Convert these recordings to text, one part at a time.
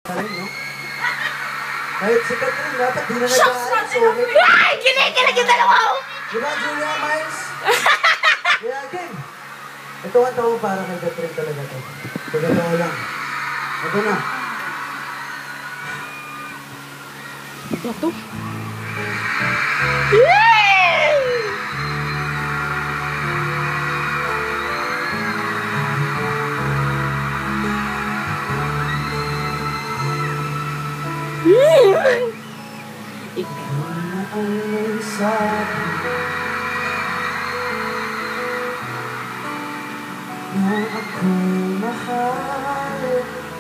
No? Kahit sikat rin, dapat di na nag-aaral. So, okay. Ay! Kinikilig yung dalawa! Diba, Julia Miles? Yeah, again. Ito ang taong para kay Catherine talaga to. Pagkatawa lang. Ito na. Ito to? Ikaw na ang nagsabi na ako'y mahal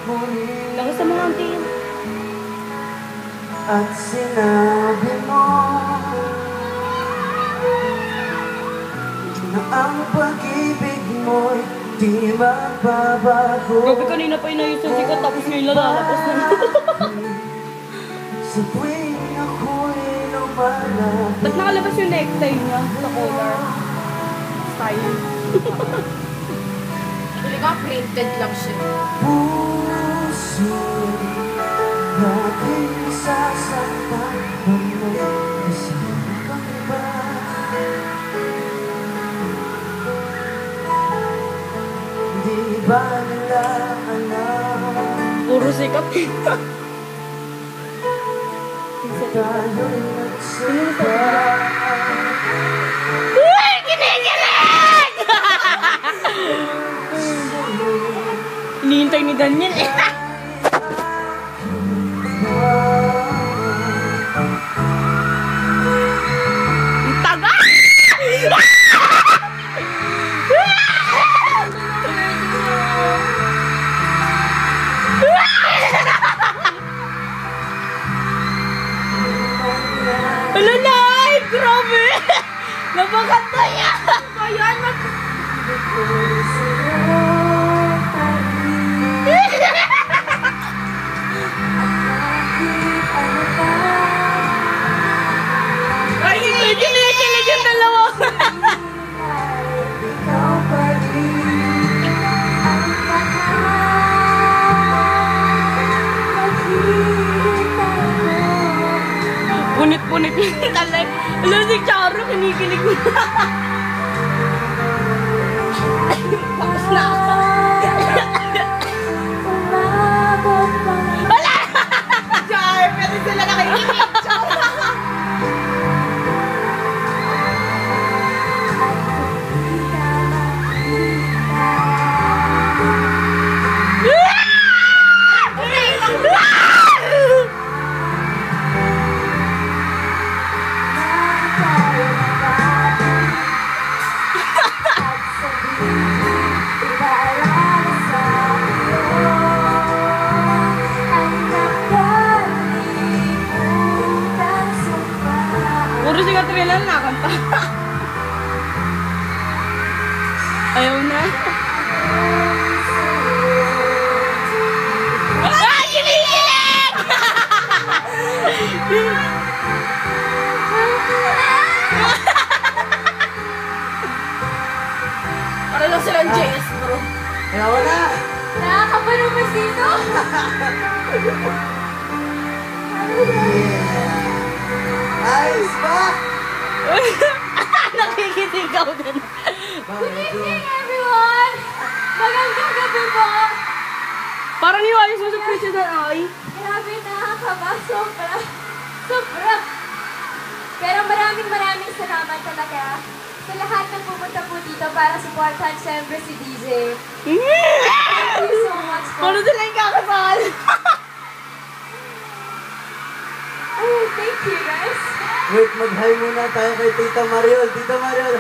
mo rin. Lang sa mga auntie. At sinabi mo na ang pag-ibig mo'y di magbabago. Grabe, kanina pa inayos yung sikat tapos ngayon lalabas na. Sa tuwing ako'y lumalapit. Ba't nakalabas yung necktie niya sa collar? Style. Hindi ka printed lang siya. Puso aking sasaktan ng may kasama ba? Di ba nila alam? Puro sikat. Tayo'y nagsabay. Uy! Kinikilig! Hinihintay ni Daniel eh. Ang taga! Hala na! Ay, grabe! Napakanta niya! Ayan, ay, kinikilig yung dalawa! Punit-punit yung talay. Alam si Charo, kinikilig mo. Tapos na ako. Wala! Char, pwede sila nakikinig. Char! Puro si Katrina na nakanta. Ayaw na. Ah! Kinikilig! Para lang silang JS, bro. Ayaw na! Nakakapalumas dito. Ayos ba? Nakikitigaw din. Good evening, everyone! Magandang gabi po! Parang yung ayos mo sa president ay. Grabe, nakakaba. Sobra. Pero maraming salamat talaga sa lahat ng pumunta po dito para supportan siyempre si DJ. Thank you so much po. Paano sila yung kakasal? Oh, thank you guys. Wait, mag-hi muna tayo kay Tita Mariol. Tita Mariol,